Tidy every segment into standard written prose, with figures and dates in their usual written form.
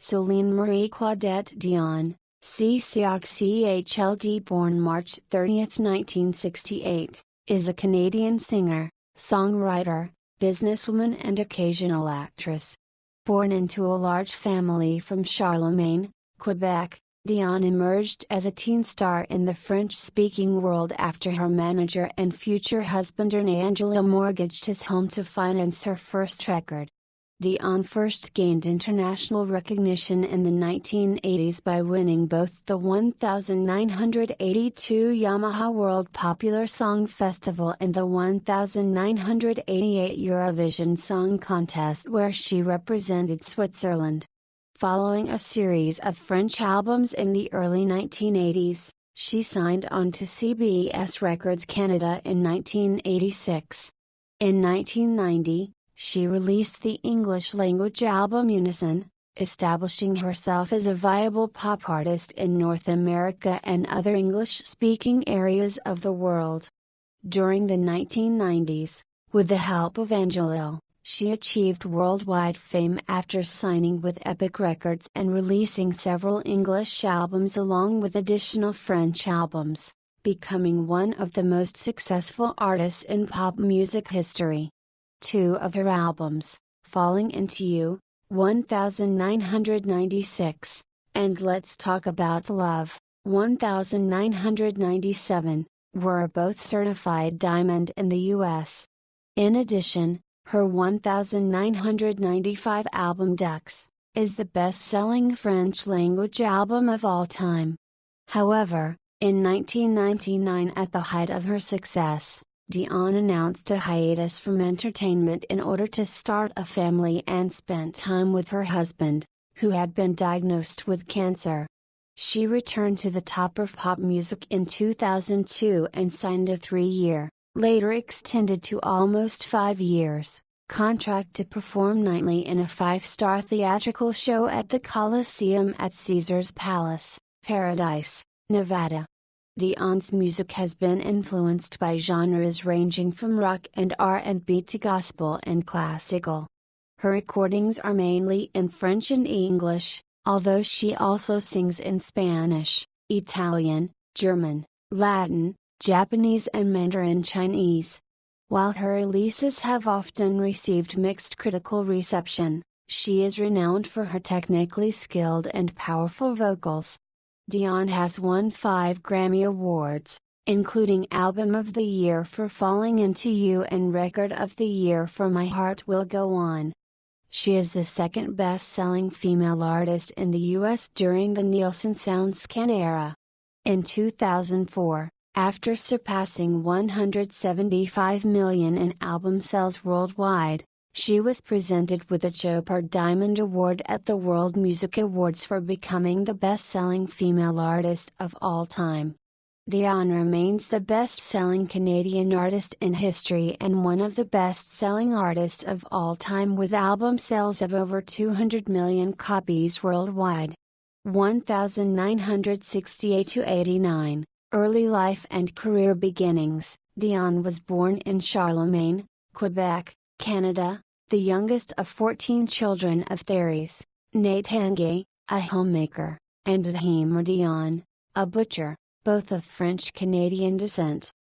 Céline Marie Claudette Dion, OQ ChLD, born March 30, 1968, is a Canadian singer, songwriter, businesswoman and occasional actress. Born into a large family from Charlemagne, Quebec, Dion emerged as a teen star in the French-speaking world after her manager and future husband René Angélil mortgaged his home to finance her first record. Dion first gained international recognition in the 1980s by winning both the 1982 Yamaha World Popular Song Festival and the 1988 Eurovision Song Contest, where she represented Switzerland. Following a series of French albums in the early 1980s, she signed on to CBS Records Canada in 1986. In 1990, she released the English-language album Unison, establishing herself as a viable pop artist in North America and other English-speaking areas of the world. During the 1990s, with the help of Angélil, she achieved worldwide fame after signing with Epic Records and releasing several English albums along with additional French albums, becoming one of the most successful artists in pop music history. Two of her albums, Falling Into You, 1996, and Let's Talk About Love, 1997, were both certified diamond in the US. In addition, her 1995 album Dux is the best-selling French-language album of all time. However, in 1999, at the height of her success, Dion announced a hiatus from entertainment in order to start a family and spent time with her husband, who had been diagnosed with cancer. She returned to the top of pop music in 2002 and signed a 3-year, later extended to almost 5 years, contract to perform nightly in a 5-star theatrical show at the Coliseum at Caesars Palace, Paradise, Nevada. Dion's music has been influenced by genres ranging from rock and R&B to gospel and classical. Her recordings are mainly in French and English, although she also sings in Spanish, Italian, German, Latin, Japanese and Mandarin Chinese. While her releases have often received mixed critical reception, she is renowned for her technically skilled and powerful vocals. Dion has won 5 Grammy Awards, including Album of the Year for Falling Into You and Record of the Year for My Heart Will Go On. She is the second best-selling female artist in the US during the Nielsen SoundScan era. In 2004, after surpassing 175 million in album sales worldwide, she was presented with a Chopard Diamond Award at the World Music Awards for becoming the best-selling female artist of all time. Dion remains the best-selling Canadian artist in history and one of the best-selling artists of all time with album sales of over 200 million copies worldwide. 1968–89, Early Life and Career Beginnings. Dion was born in Charlemagne, Quebec, Canada, the youngest of 14 children of Therese, née Tanguay, a homemaker, and René Dion, a butcher, both of French-Canadian descent.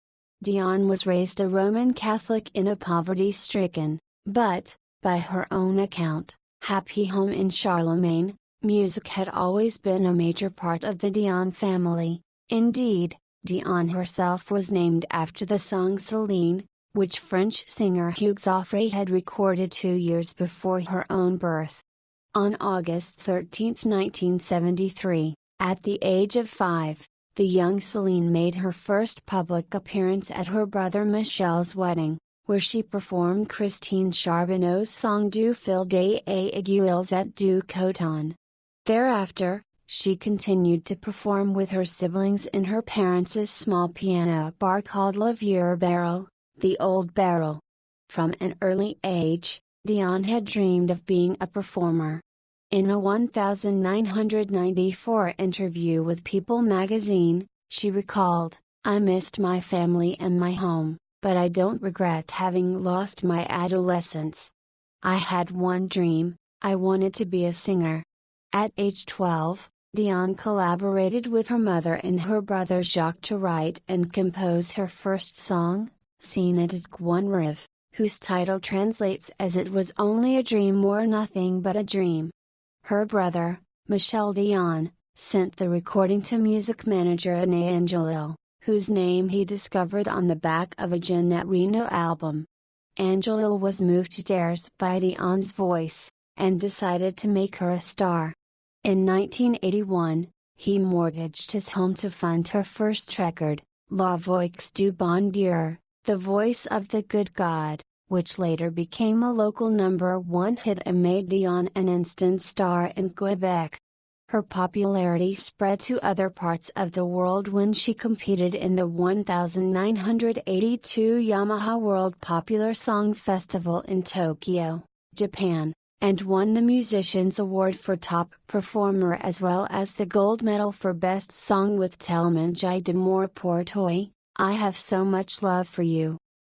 Dion was raised a Roman Catholic in a poverty-stricken, but, by her own account, happy home in Charlemagne. Music had always been a major part of the Dion family. Indeed, Dion herself was named after the song Selin, which French singer Hugues Aufray had recorded 2 years before her own birth. On August 13, 1973, at the age of 5, the young Celine made her first public appearance at her brother Michel's wedding, where she performed Christine Charbonneau's song Du fil des aiguilles et du coton. Thereafter, she continued to perform with her siblings in her parents' small piano bar called Le Vieux Barrel, the Old Barrel. From an early age, Dion had dreamed of being a performer. In a 1994 interview with People magazine, she recalled, "I missed my family and my home, but I don't regret having lost my adolescence. I had one dream, I wanted to be a singer. At age 12, Dion collaborated with her mother and her brother Jacques to write and compose her first song, Ce n'était qu'un rêve, whose title translates as It Was Only a Dream or Nothing But a Dream. Her brother, Michel Dion, sent the recording to music manager René Angélil, whose name he discovered on the back of a Jeanette Reno album. Angélil was moved to tears by Dion's voice, and decided to make her a star. In 1981, he mortgaged his home to fund her first record, La Voix du Bon Dieu, The Voice of the Good God, which later became a local #1 hit and made Dion an instant star in Quebec. Her popularity spread to other parts of the world when she competed in the 1982 Yamaha World Popular Song Festival in Tokyo, Japan, and won the Musicians Award for Top Performer as well as the Gold Medal for Best Song with Tellement d'amour pour toi, I Have So Much Love for You.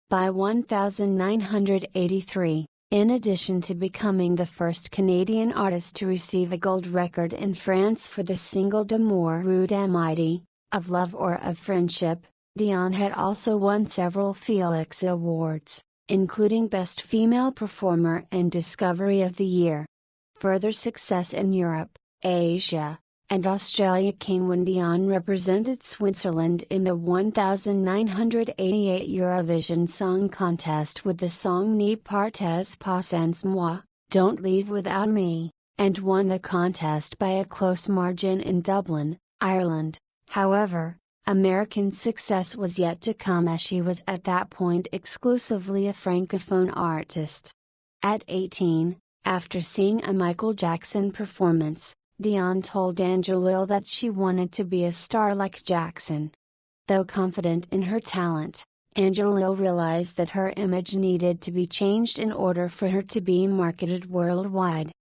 By 1983, in addition to becoming the first Canadian artist to receive a gold record in France for the single D'amour ou d'amitié, of love or of friendship, Dion had also won several Felix Awards, including Best Female Performer and Discovery of the Year. Further success in Europe, Asia, and Australia came when Dion represented Switzerland in the 1988 Eurovision Song Contest with the song Ne partez pas sans moi, Don't Leave Without Me, and won the contest by a close margin in Dublin, Ireland. However, American success was yet to come as she was at that point exclusively a francophone artist. At 18, after seeing a Michael Jackson performance, Dion told Angélil that she wanted to be a star like Jackson. Though confident in her talent, Angélil realized that her image needed to be changed in order for her to be marketed worldwide.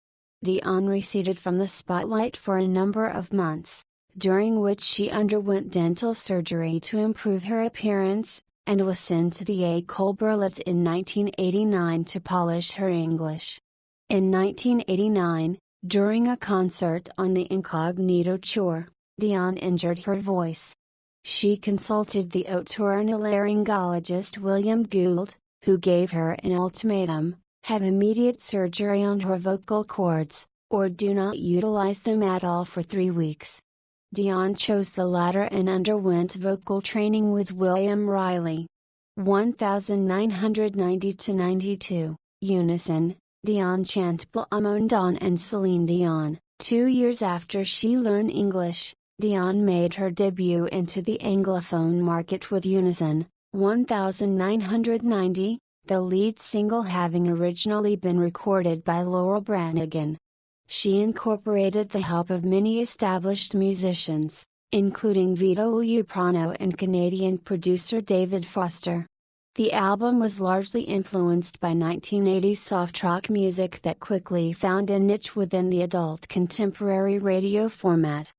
Dion receded from the spotlight for a number of months, during which she underwent dental surgery to improve her appearance, and was sent to the École Berlitz in 1989 to polish her English. In 1989, during a concert on the Incognito Tour, Dion injured her voice. She consulted the otorhinolaryngologist William Gould, who gave her an ultimatum: have immediate surgery on her vocal cords, or do not utilize them at all for 3 weeks. Dion chose the latter and underwent vocal training with William Riley. 1990–92, Unison, Dion chante Blamondon and Celine Dion. 2 years after she learned English, Dion made her debut into the Anglophone market with Unison, 1990, the lead single having originally been recorded by Laurel Branigan. She incorporated the help of many established musicians, including Vito Uprano and Canadian producer David Foster. The album was largely influenced by 1980s soft rock music that quickly found a niche within the adult contemporary radio format.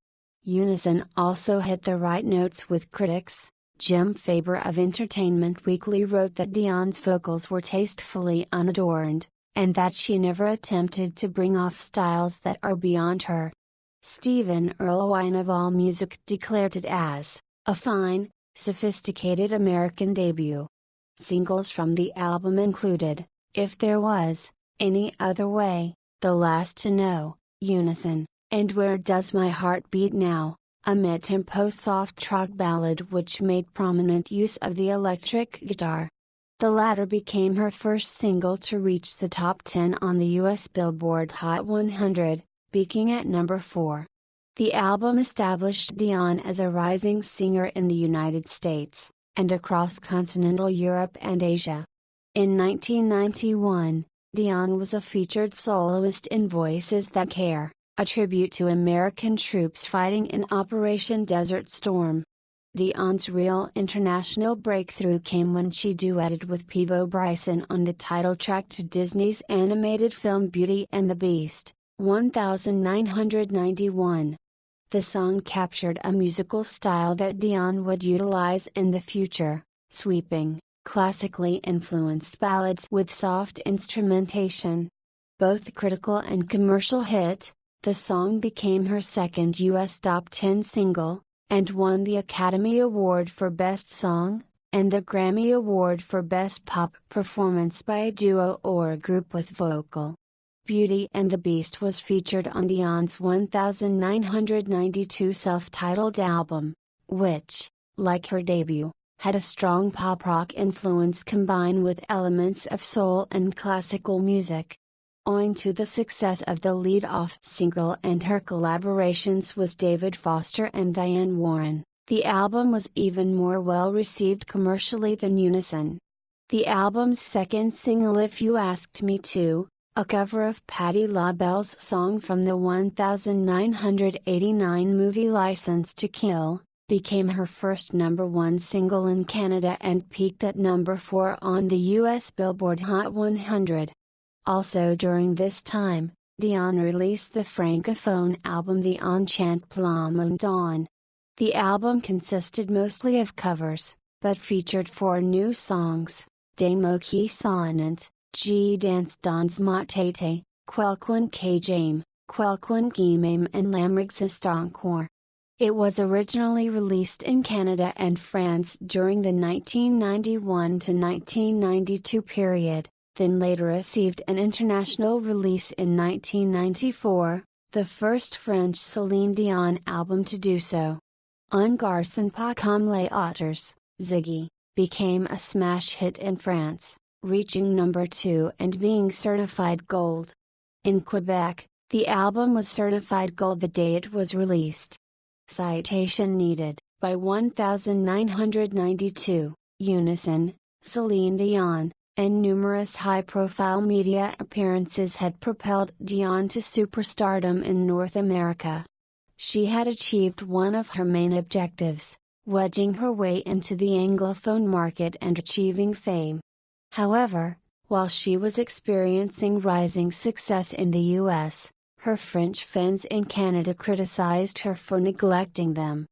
Unison also hit the right notes with critics. Jim Faber of Entertainment Weekly wrote that Dion's vocals were tastefully unadorned, and that she never attempted to bring off styles that are beyond her. Stephen Erlewine of AllMusic declared it as a fine, sophisticated American debut. Singles from the album included If There Was Any Other Way, The Last to Know, Unison, and Where Does My Heart Beat Now, a mid-tempo soft rock ballad which made prominent use of the electric guitar. The latter became her first single to reach the top 10 on the US Billboard Hot 100, peaking at number 4. The album established Dion as a rising singer in the United States, and across continental Europe and Asia. In 1991, Dion was a featured soloist in Voices That Care, a tribute to American troops fighting in Operation Desert Storm. Dion's real international breakthrough came when she duetted with Peabo Bryson on the title track to Disney's animated film Beauty and the Beast, 1991. The song captured a musical style that Dion would utilize in the future, sweeping, classically influenced ballads with soft instrumentation. Both critical and commercial hit, The song became her second US Top 10 single, and won the Academy Award for Best Song, and the Grammy Award for Best Pop Performance by a Duo or a Group with Vocal. Beauty and the Beast was featured on Dion's 1992 self-titled album, which, like her debut, had a strong pop-rock influence combined with elements of soul and classical music. Owing to the success of the lead-off single and her collaborations with David Foster and Diane Warren, the album was even more well-received commercially than Unison. The album's second single If You Asked Me To, a cover of Patti LaBelle's song from the 1989 movie License to Kill, became her first #1 single in Canada and peaked at number 4 on the US Billboard Hot 100. Also during this time, Dion released the francophone album The Enchant Plume Dawn. The album consisted mostly of covers, but featured 4 new songs: Demo Qui Sonant, G Dance Dans Ma Tete, Quelqu'un que j'aime, Quelqu'un qui m'aime and L'Existe encore. It was originally released in Canada and France during the 1991 to 1992 period, then later received an international release in 1994, the first French Celine Dion album to do so. Un garçon pas comme les autres, Ziggy, became a smash hit in France, reaching number 2 and being certified gold. In Quebec, the album was certified gold the day it was released. Citation needed. By 1992, Unison, Celine Dion, and numerous high-profile media appearances had propelled Dion to superstardom in North America. She had achieved one of her main objectives, wedging her way into the Anglophone market and achieving fame. However, while she was experiencing rising success in the US, her French fans in Canada criticized her for neglecting them.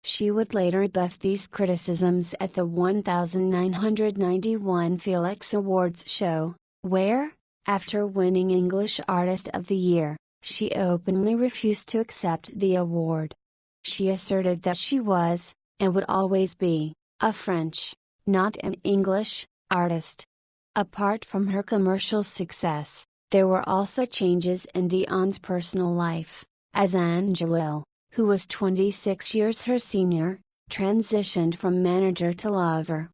She would later rebuff these criticisms at the 1991 Felix Awards show, where, after winning English Artist of the Year, she openly refused to accept the award. She asserted that she was, and would always be, a French, not an English, artist. Apart from her commercial success, there were also changes in Dion's personal life, as Angélil, who was 26 years her senior, transitioned from manager to lover.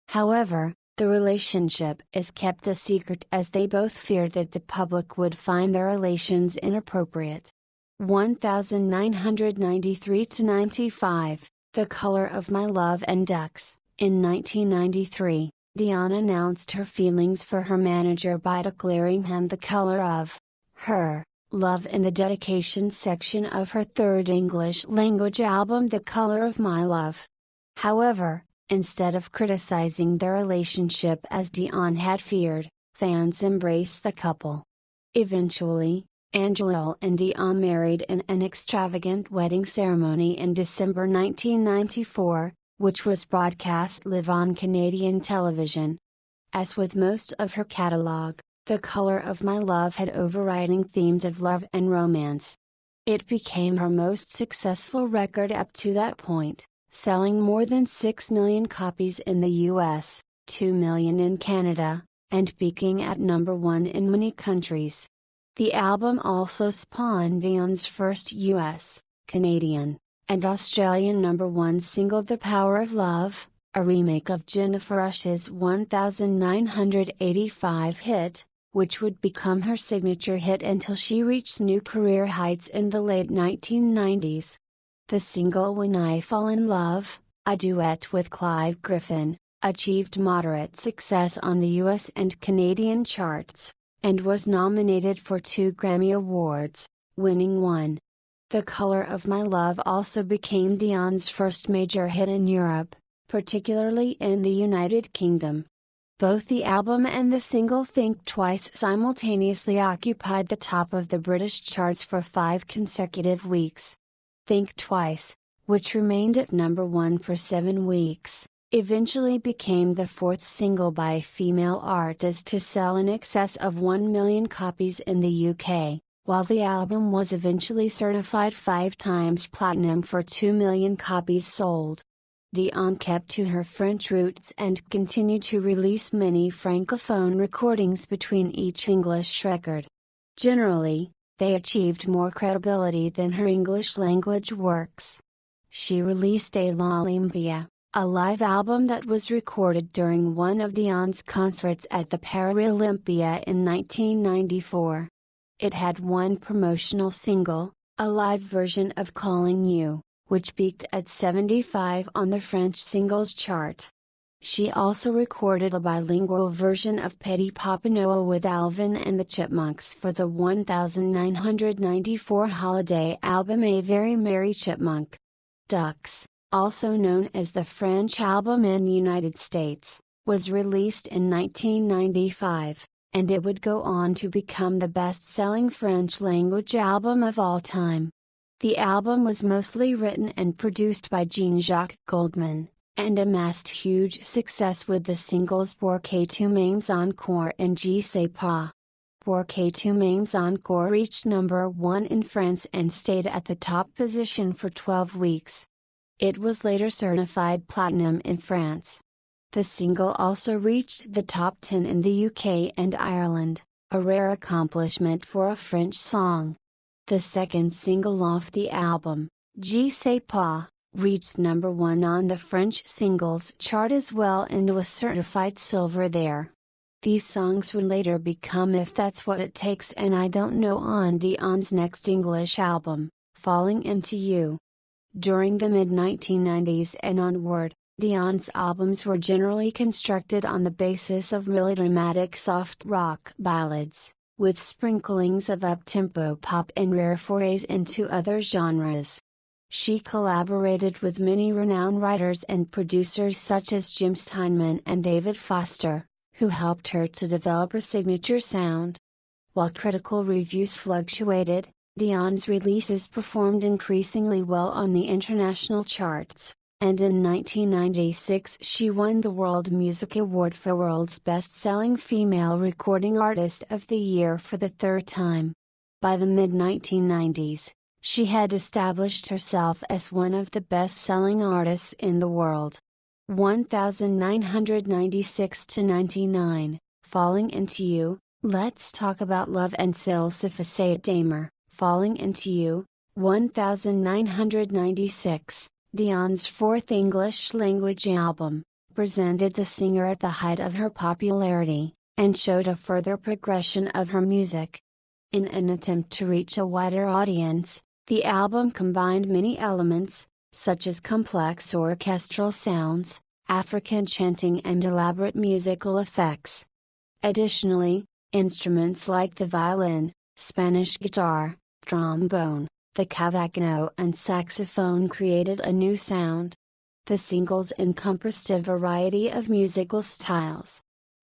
However, the relationship is kept a secret as they both feared that the public would find their relations inappropriate. 1993-95, The Color of My Love and Ducks. In 1993, Dion announced her feelings for her manager by declaring him the color of her love in the dedication section of her third English language album The Color of My Love. However, instead of criticizing their relationship as Dion had feared, fans embraced the couple. Eventually, Angélil and Dion married in an extravagant wedding ceremony in December 1994, which was broadcast live on Canadian television. As with most of her catalog, The Color of My Love had overriding themes of love and romance. It became her most successful record up to that point, selling more than 6 million copies in the US, 2 million in Canada, and peaking at number 1 in many countries. The album also spawned Dion's first US, Canadian, and Australian number 1 single The Power of Love, a remake of Jennifer Rush's 1985 hit, which would become her signature hit until she reached new career heights in the late 1990s. The single When I Fall in Love, a duet with Clive Griffin, achieved moderate success on the US and Canadian charts, and was nominated for 2 Grammy Awards, winning 1. The Color of My Love also became Dion's first major hit in Europe, particularly in the United Kingdom. Both the album and the single Think Twice simultaneously occupied the top of the British charts for 5 consecutive weeks. Think Twice, which remained at number 1 for 7 weeks, eventually became the 4th single by a female artist to sell in excess of 1 million copies in the UK, While the album was eventually certified 5 times platinum for 2 million copies sold, Dion kept to her French roots and continued to release many francophone recordings between each English record. Generally, they achieved more credibility than her English-language works. She released a l'Olympia, a live album that was recorded during one of Dion's concerts at the Paralympics in 1994. It had one promotional single, a live version of Calling You, which peaked at 75 on the French singles chart. She also recorded a bilingual version of Petit Papa Noel with Alvin and the Chipmunks for the 1994 holiday album A Very Merry Chipmunk. Ducks, also known as the French album in the United States, was released in 1995, and it would go on to become the best-selling French-language album of all time. The album was mostly written and produced by Jean-Jacques Goldman, and amassed huge success with the singles Pour que tu m'aimes encore and Je sais pas. Pour que tu m'aimes encore reached number 1 in France and stayed at the top position for 12 weeks. It was later certified platinum in France. The single also reached the top 10 in the UK and Ireland, a rare accomplishment for a French song. The second single off the album, Je sais pas, reached number 1 on the French singles chart as well and was certified silver there. These songs would later become If That's What It Takes and I Don't Know on Dion's next English album, Falling Into You. During the mid-1990s and onward, Dion's albums were generally constructed on the basis of melodramatic soft rock ballads, with sprinklings of up-tempo pop and rare forays into other genres. She collaborated with many renowned writers and producers such as Jim Steinman and David Foster, who helped her to develop her signature sound. While critical reviews fluctuated, Dion's releases performed increasingly well on the international charts, and in 1996 she won the World Music Award for World's Best-Selling Female Recording Artist of the Year for the 3rd time. By the mid-1990s, she had established herself as one of the best-selling artists in the world. 1996-99, Falling Into You, Let's Talk About Love and S'il Damer, Falling Into You, 1996, Dion's 4th English-language album, presented the singer at the height of her popularity, and showed a further progression of her music. In an attempt to reach a wider audience, the album combined many elements, such as complex orchestral sounds, African chanting and elaborate musical effects. Additionally, instruments like the violin, Spanish guitar, trombone, the cavaquinho and saxophone created a new sound. The singles encompassed a variety of musical styles.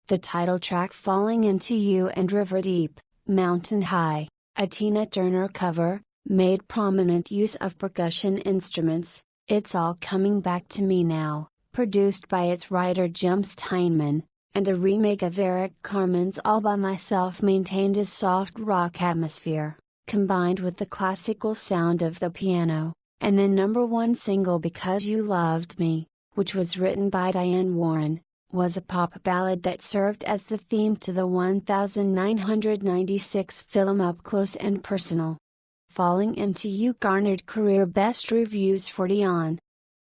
The title track Falling Into You and River Deep, Mountain High, a Tina Turner cover, made prominent use of percussion instruments. It's All Coming Back to Me Now, produced by its writer Jim Steinman, and a remake of Eric Carmen's All By Myself maintained a soft rock atmosphere, combined with the classical sound of the piano, and the number 1 single Because You Loved Me, which was written by Diane Warren, was a pop ballad that served as the theme to the 1996 film Up Close and Personal. Falling Into You garnered career best reviews for Dion.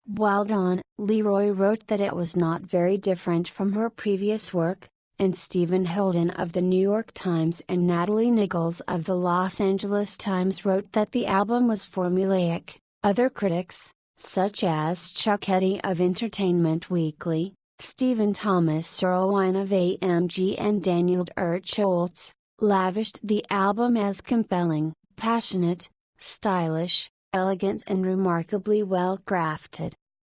While Don Leroy wrote that it was not very different from her previous work, and Stephen Holden of the New York Times and Natalie Nichols of the Los Angeles Times wrote that the album was formulaic, other critics, such as Chuck Eddy of Entertainment Weekly, Stephen Thomas Erlewine of AMG and Daniel Schultz, lavished the album as compelling, passionate, stylish, elegant and remarkably well crafted.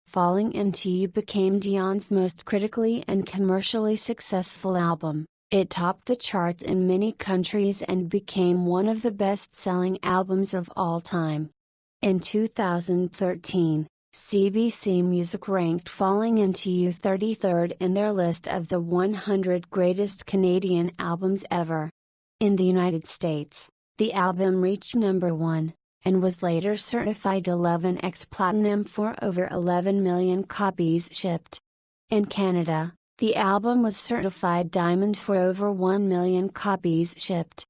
Falling Into You became Dion's most critically and commercially successful album. It topped the charts in many countries and became one of the best-selling albums of all time. In 2013, CBC Music ranked Falling Into You 33rd in their list of the 100 greatest Canadian albums ever. In the United States, The album reached number 1, and was later certified 11x platinum for over 11 million copies shipped. In Canada, the album was certified diamond for over 1 million copies shipped.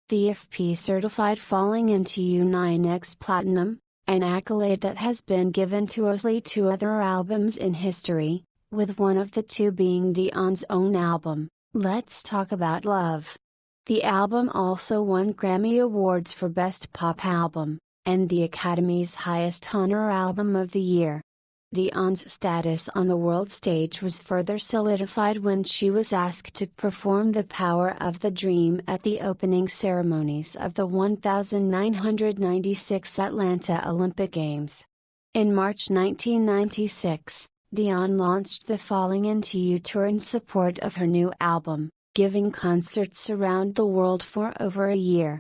The FP certified Falling Into You 9x platinum, an accolade that has been given to only 2 other albums in history, with one of the 2 being Dion's own album, Let's Talk About Love. The album also won Grammy Awards for Best Pop Album, and the Academy's highest honor Album of the Year. Dion's status on the world stage was further solidified when she was asked to perform The Power of the Dream at the opening ceremonies of the 1996 Atlanta Olympic Games. In March 1996, Dion launched the Falling Into You tour in support of her new album, giving concerts around the world for over a year.